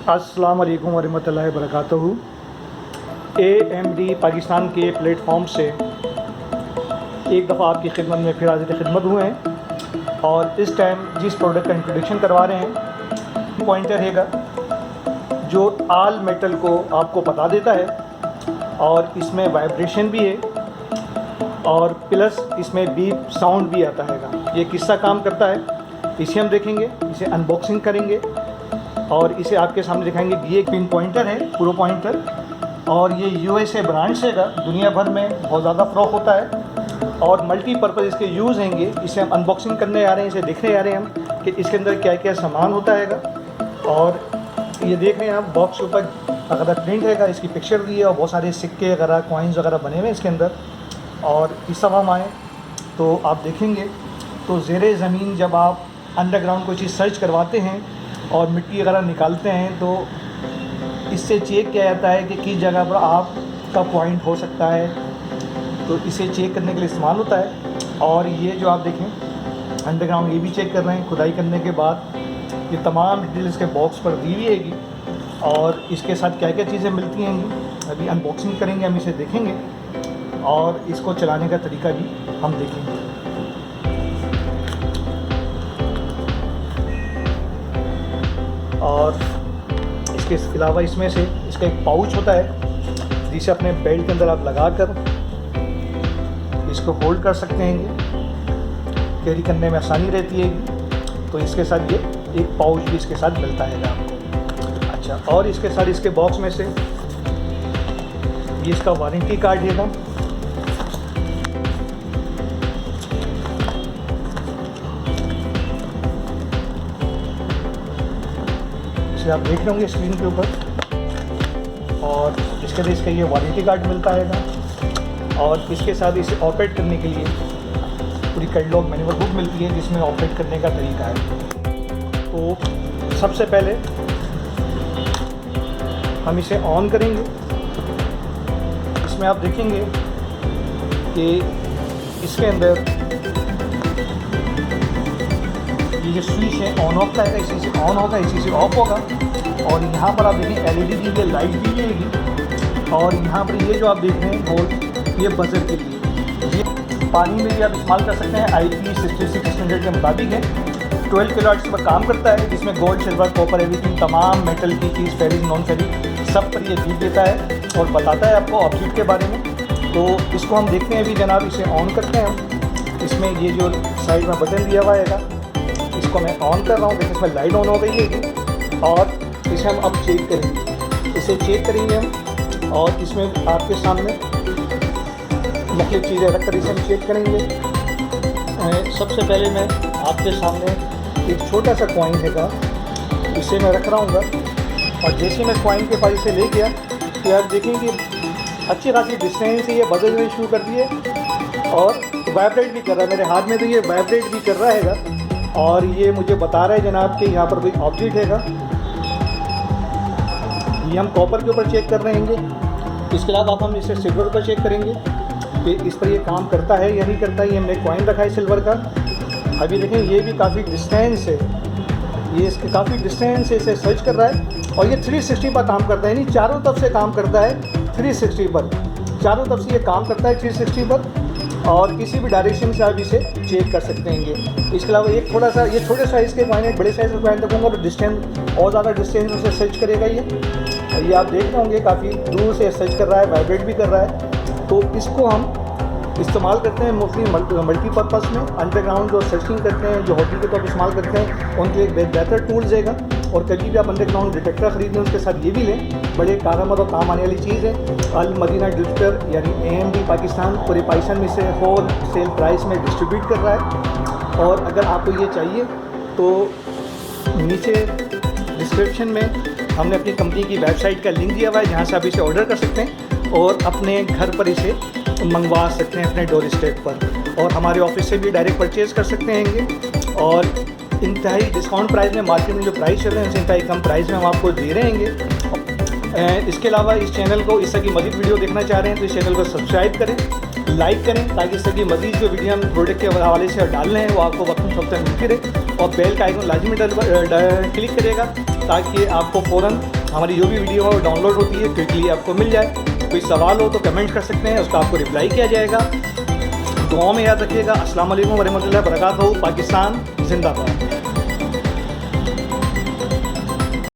अस्सलाम वालेकुम वरहमतुल्लाहि वबरकातुहू। AMD पाकिस्तान के प्लेटफॉर्म से एक दफ़ा आपकी खिदमत में फिर हाज़िर खिदमत हुए हैं और इस टाइम जिस प्रोडक्ट का इंट्रोडक्शन करवा रहे हैं पॉइंटर हैगा जो आल मेटल को आपको बता देता है और इसमें वाइब्रेशन भी है और प्लस इसमें बीप साउंड भी आता है। ये किस्सा काम करता है, इसे हम देखेंगे, इसे अनबॉक्सिंग करेंगे और इसे आपके सामने दिखाएंगे। ये एक पिन पॉइंटर है, प्रो पॉइंटर, और ये USA ब्रांड से है, दुनिया भर में बहुत ज़्यादा फ़रोख्त होता है और मल्टीपर्पज़ इसके यूज़ हैंगे। इसे हम अनबॉक्सिंग करने आ रहे हैं, इसे देखने आ रहे हैं हम कि इसके अंदर क्या क्या सामान होता है। और ये देख रहे हैं आप बॉक्स के ऊपर अगर प्रिंट है, इसकी पिक्चर दी है और बहुत सारे सिक्के वगैरह कॉइन्स वगैरह बने हुए हैं इसके अंदर। और इस सब हम आएँ तो आप देखेंगे तो ज़ेरे ज़मीन जब आप अंडरग्राउंड कोई चीज़ सर्च करवाते हैं और मिट्टी वगैरह निकालते हैं तो इससे चेक किया जाता है कि किस जगह पर आपका पॉइंट हो सकता है, तो इसे चेक करने के लिए इस्तेमाल होता है। और ये जो आप देखें अंडरग्राउंड ये भी चेक कर रहे हैं, खुदाई करने के बाद ये तमाम डिटेल इसके बॉक्स पर दी हुई हैगी और इसके साथ क्या क्या चीज़ें मिलती हैं अभी अनबॉक्सिंग करेंगे, हम इसे देखेंगे और इसको चलाने का तरीका भी हम देखेंगे। और इसके अलावा इसमें से इसका एक पाउच होता है जिसे अपने बेल्ट के अंदर आप लगाकर इसको होल्ड कर सकते हैं, कैरी करने में आसानी रहती है। तो इसके साथ ये एक पाउच भी इसके साथ मिलता है आपको। अच्छा, और इसके साथ इसके बॉक्स में से ये इसका वारंटी कार्ड है। आप देख रहे होंगे स्क्रीन के ऊपर, और इसके लिए इसका ये वारंटी कार्ड मिलता है और इसके साथ इसे ऑपरेट करने के लिए पूरी कैटलॉग मैनुअल बुक मिलती है जिसमें ऑपरेट करने का तरीका है। तो सबसे पहले हम इसे ऑन करेंगे। इसमें आप देखेंगे कि इसके अंदर ये जो स्विच है ऑन ऑफ का है, इसी से ऑन होगा, इसी से ऑफ होगा। और यहाँ पर आप देखें LED की ये लाइट भी रहेगी और यहाँ पर ये जो आप देख रहे हैं होल ये बजर के लिए, ये पानी में भी आप इस्तेमाल कर सकते हैं। IP66 स्टैंडर्ड के मुताबिक है। 12 किलोवाट पर काम करता है जिसमें गोल्ड, सिल्वर, कॉपर, एवरीथिंग तमाम मेटल की चीज़, फेरिक, नॉन फेरिक सब पर ये बीप देता है और बताता है आपको ऑब्जेक्ट के बारे में। तो इसको हम देखते हैं अभी जनाब, इसे ऑन करते हैं हम। इसमें ये जो साइड में बटन दिया हुआ है इसको मैं ऑन कर रहा हूँ, देखिए इसमें लाइट ऑन हो गई है और इसे हम अब चेक करेंगे। इसे चेक करेंगे हम और इसमें आपके सामने मुख्तलिफ चीज़ें रख कर इसे हम चेक करेंगे। सबसे पहले मैं आपके सामने एक छोटा सा कॉइन हैगा, इसे मैं रख रहा हूँ और जैसे मैं कॉइन के पास इसे ले गया तो आप देखेंगे अच्छी खासी डिस्टेंस से ये बजने शुरू कर दिए और वाइब्रेट भी कर रहा है मेरे हाथ में, तो ये वाइब्रेट भी कर रहा है और ये मुझे बता रहा है जनाब कि यहाँ पर कोई ऑब्जेक्ट हैगा। ये हम कॉपर के ऊपर चेक कर रहे हैं। इसके अलावा अब हम इसे सिल्वर पर चेक करेंगे कि इस पर ये काम करता है या नहीं करता है। ये हमने कॉइन रखा है सिल्वर का। अभी देखें ये भी काफ़ी डिस्टेंस है, ये इसके काफ़ी डिस्टेंस से इसे सर्च कर रहा है और ये 360 पर काम करता है, यानी चारों तरफ से काम करता है। 360 पर चारों तरफ से ये काम करता है 360 पर और किसी भी डायरेक्शन से आप इसे चेक कर सकते हैं। इसके अलावा एक थोड़ा सा ये छोटे साइज़ के कॉइन है, बड़े साइज़ के कॉइन रखूँगा तो डिस्टेंस और ज़्यादा डिस्टेंस उसे सर्च करेगा। ये आप देख रहे होंगे काफ़ी दूर से सर्च कर रहा है, वाइब्रेट भी कर रहा है। तो इसको हम इस्तेमाल करते हैं मल्टीपर्पज़ में। अंडरग्राउंड जो सर्चिंग करते हैं, जो हॉबी के तौर पर इस्तेमाल करते हैं, उनके लिए बेहतर टूल्स देगा। और कभी भी आप अंडरग्राउंड डिटेक्टर ख़रीदें उसके साथ ये भी लें, बड़े कारगर और काम आने वाली चीज़ है। अल मदीना डिस्ट्रीब्यूटर यानी AMD पाकिस्तान पूरे पाकिस्तान में से होल सेल प्राइस में डिस्ट्रीब्यूट कर रहा है। और अगर आपको ये चाहिए तो नीचे डिस्क्रिप्शन में हमने अपनी कंपनी की वेबसाइट का लिंक दिया हुआ है जहाँ से आप इसे ऑर्डर कर सकते हैं और अपने घर पर इसे मंगवा सकते हैं अपने डोर स्टेप पर, और हमारे ऑफिस से भी डायरेक्ट परचेज़ कर सकते हैं। और इंतहाई डिस्काउंट प्राइस में, मार्केट में जो प्राइस चल रहे हैं उनसे इंतहाई कम प्राइस में हम आपको दे रहे हैं। इसके अलावा इस चैनल को, इस तरह की मज़ीद वीडियो देखना चाह रहे हैं तो इस चैनल को सब्सक्राइब करें, लाइक करें ताकि इस तरह की मज़ीद जो वीडियो हम प्रोडक्ट के हवाले से डाल रहे हैं वो आपको वक्त मिलती रहे। और बेल का आइकन लाजमी क्लिक करिएगा ताकि आपको फ़ौरन हमारी जो भी वीडियो है वो डाउनलोड होती है, क्विकली आपको मिल जाए। कोई सवाल हो तो कमेंट कर सकते हैं, उसका आपको रिप्लाई किया जाएगा। दुआओं में याद रखिएगा। अस्सलाम वालेकुम वरहमतुल्लाहि वबरकातुहू। पाकिस्तान जिंदाबाद।